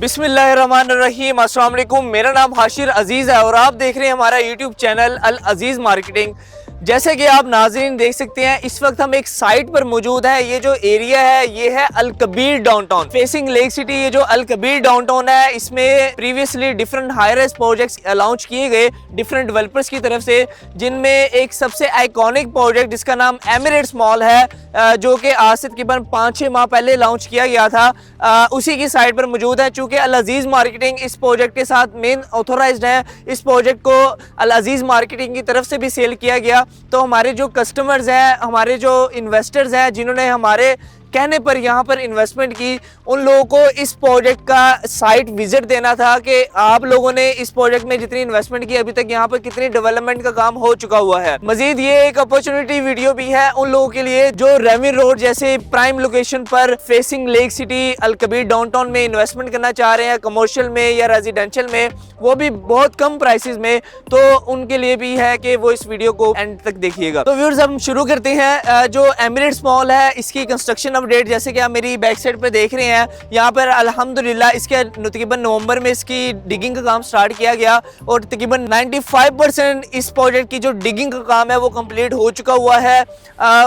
बिस्मिल्लाहिर्रहमानिर्रहीम, अस्सलाम वालेकुम। मेरा नाम हाशिर अजीज़ है और आप देख रहे हैं हमारा यूट्यूब चैनल अल अजीज़ मार्केटिंग। जैसे कि आप नाज़रीन देख सकते हैं, इस वक्त हम एक साइट पर मौजूद है। ये जो एरिया है ये है Al Kabir downtown facing lake city. ये जो अल कबीर डाउनटाउन है, इसमें previously different high rise projects launch किए गए डिफरेंट डेवलपर्स की तरफ से, जिनमें एक सबसे आइकॉनिक प्रोजेक्ट जिसका नाम एमिरेट्स मॉल है, जो कि आज से तकरीबन 5-6 माह पहले लॉन्च किया गया था। उसी की साइट पर मौजूद है। चूँकि अल अजीज़ मार्केटिंग इस प्रोजेक्ट के साथ मेन ऑथोराइज्ड है, इस प्रोजेक्ट को अल अजीज़ मार्केटिंग की तरफ से भी सेल किया गया। तो हमारे जो कस्टमर्स हैं, हमारे जो इन्वेस्टर्स हैं, जिन्होंने हमारे कहने पर यहाँ पर इन्वेस्टमेंट की, उन लोगों को इस प्रोजेक्ट का साइट विजिट देना था कि आप लोगों ने इस प्रोजेक्ट में जितनी इन्वेस्टमेंट की अभी तक यहाँ पर कितनी डेवलपमेंट का काम हो चुका हुआ है। मजीद ये एक अपॉर्चुनिटी वीडियो भी है उन लोगों के लिए जो रेमिन रोड जैसे प्राइम लोकेशन पर फेसिंग लेक सिटी अल कबीर डाउनटाउन में इन्वेस्टमेंट करना चाह रहे हैं, कमर्शियल में या रेजिडेंशियल में, वो भी बहुत कम प्राइसेस में। तो उनके लिए भी है कि वो इस वीडियो को एंड तक देखिएगा। तो व्यूअर्स, हम शुरू करते हैं। जो एमिरेट्स मॉल है, इसकी कंस्ट्रक्शन अपडेट जैसे कि आप मेरी बैक साइड पे देख रहे हैं, यहाँ पर अल्हम्दुलिल्लाह इसके तकरीबन नवंबर में इसकी डिगिंग का काम स्टार्ट किया गया और तकरीबन 95% इस प्रोजेक्ट की जो डिगिंग का काम है वो कंप्लीट हो चुका हुआ है।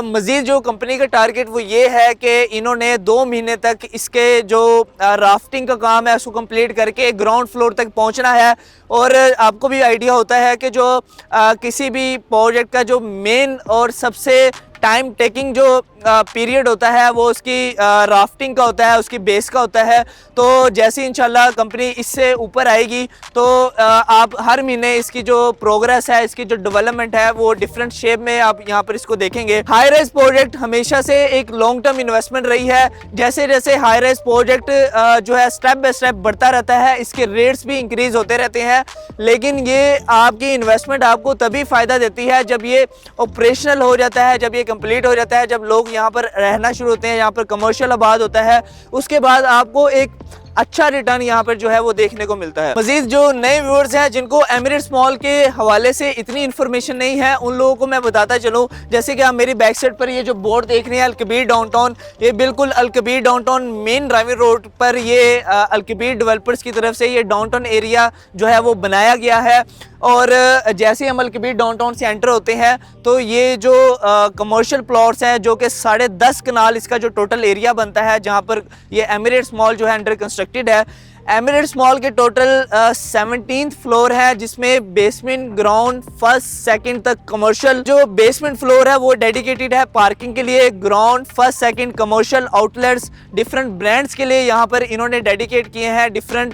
मजीद जो कंपनी का टारगेट वो ये है कि इन्होंने 2 महीने तक इसके जो राफ्टिंग का काम है उसको कंप्लीट करके ग्राउंड फ्लोर तक पहुँचना है। और आपको भी आइडिया होता है कि जो किसी भी प्रोजेक्ट का जो मेन और सबसे टाइम टेकिंग जो पीरियड होता है वो उसकी राफ्टिंग का होता है, उसकी बेस का होता है। तो जैसे इंशाल्लाह कंपनी इससे ऊपर आएगी तो आप हर महीने इसकी जो प्रोग्रेस है, इसकी जो डेवलपमेंट है वो डिफरेंट शेप में आप यहाँ पर इसको देखेंगे। हाई राइज प्रोजेक्ट हमेशा से एक लॉन्ग टर्म इन्वेस्टमेंट रही है। जैसे जैसे हाई राइज प्रोजेक्ट जो है स्टेप बाय स्टेप बढ़ता रहता है, इसके रेट्स भी इंक्रीज होते रहते हैं, लेकिन ये आपकी इन्वेस्टमेंट आपको तभी फ़ायदा देती है जब ये ऑपरेशनल हो जाता है, जब ये कंप्लीट हो जाता है, जब लोग यहाँ पर रहना शुरू होते हैं, यहाँ पर कमर्शियल आबाद होता है, उसके बाद आपको एक अच्छा रिटर्न यहाँ पर जो है वो देखने को मिलता है। मजीद जो नए व्यूअर्स हैं जिनको एमिरेट्स मॉल के हवाले से इतनी इन्फॉर्मेशन नहीं है, उन लोगों को मैं बताता चलूँ। जैसे कि आप मेरी बैक साइड पर ये जो बोर्ड देख रहे हैं अल कबीर डाउनटाउन, ये बिल्कुल Al Kabir downtown main driving road पर ये अल कबीर डेवलपर्स की तरफ से ये डाउनटाउन एरिया जो है वो बनाया गया है। और जैसे हम अल कबीर डाउनटाउन से एंटर होते हैं तो ये जो कमर्शियल प्लॉट्स हैं, जो कि 10.5 कनाल इसका जो टोटल एरिया बनता है, जहाँ पर ये एमिरेट्स मॉल जो है अंडर कंस्ट्रक्टेड है। एमिरेट्स मॉल के टोटल 17th फ्लोर है, जिसमें बेसमेंट, ग्राउंड, फर्स्ट सेकंड तक कमर्शियल। जो बेसमेंट फ्लोर है वो डेडिकेटेड है पार्किंग के लिए। Ground, first second commercial outlets different brands के लिए यहाँ पर इन्होंने डेडिकेट किए हैं। डिफरेंट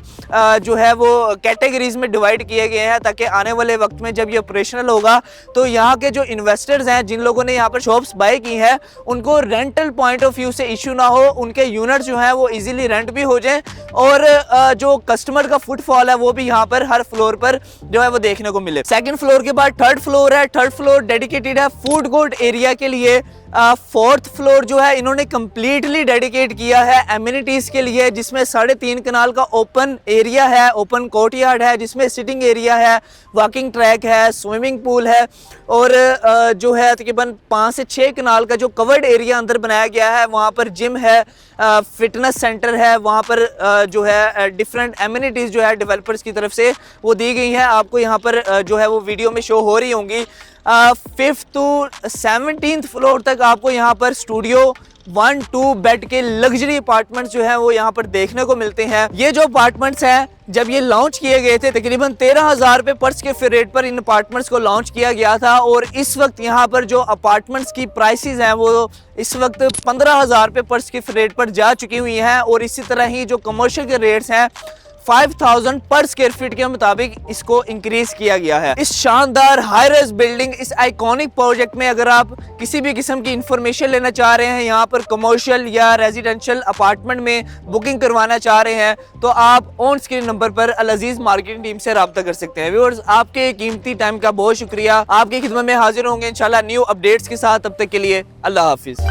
जो है वो कैटेगरीज में डिवाइड किए गए हैं, ताकि आने वाले वक्त में जब ये ऑपरेशनल होगा तो यहाँ के जो इन्वेस्टर्स हैं, जिन लोगों ने यहाँ पर शॉप्स बाय की हैं, उनको रेंटल पॉइंट ऑफ व्यू से इशू ना हो, उनके यूनिट जो है वो इजीली रेंट भी हो जाए और जो कस्टमर का फुटफॉल है वो भी यहाँ पर हर फ्लोर पर जो है वो देखने को मिले। सेकंड फ्लोर के बाद थर्ड फ्लोर है। थर्ड फ्लोर डेडिकेटेड है फूड कोर्ट एरिया के लिए। फोर्थ फ्लोर जो है इन्होंने कंप्लीटली डेडिकेट किया है एमिनिटीज के लिए, जिसमें 3.5 कनाल का ओपन एरिया है, ओपन कोर्टयार्ड है, जिसमें सिटिंग एरिया है, वॉकिंग ट्रैक है, स्विमिंग पूल है और जो है तकरीबन 5 से 6 कनाल का जो कवर्ड एरिया अंदर बनाया गया है। वहाँ पर जिम है, फिटनेस सेंटर है, वहाँ पर जो है डिफरेंट एमिनिटीज जो है डेवलपर्स की तरफ से वो दी गई हैं। आपको यहाँ पर जो है वो वीडियो में शो हो रही होंगी। 5th to 17th फ्लोर तक आपको यहाँ पर स्टूडियो 1-2 बेड के लग्जरी अपार्टमेंट्स जो है वो यहाँ पर देखने को मिलते हैं। ये जो अपार्टमेंट्स हैं जब ये लॉन्च किए गए थे तकरीबन 13,000 रुपये पर स्क्वायर रेट पर इन अपार्टमेंट्स को लॉन्च किया गया था, और इस वक्त यहाँ पर जो अपार्टमेंट्स की प्राइसेस हैं वो इस वक्त 15,000 रुपये पर स्क्वायर रेट पर जा चुकी हुई हैं। और इसी तरह ही जो कमर्शियल के रेट्स हैं 5,000 पर स्क्वायर फीट के मुताबिक इसको इंक्रीज किया गया है। इस शानदार हाई राइज बिल्डिंग, इस आइकॉनिक प्रोजेक्ट में अगर आप किसी भी किस्म की इंफॉर्मेशन लेना चाह रहे हैं, यहाँ पर कमर्शियल या रेजिडेंशियल अपार्टमेंट में बुकिंग करवाना चाह रहे हैं, तो आप ऑन स्क्रीन नंबर पर अल अजीज मार्केटिंग टीम से रब्ता कर सकते हैं। व्यूअर्स, आपके कीमती टाइम का बहुत शुक्रिया। आपकी खिदमत में हाजिर होंगे इंशाल्लाह न्यू अपडेट्स के साथ। तब तक के लिए अल्लाह हाफिज।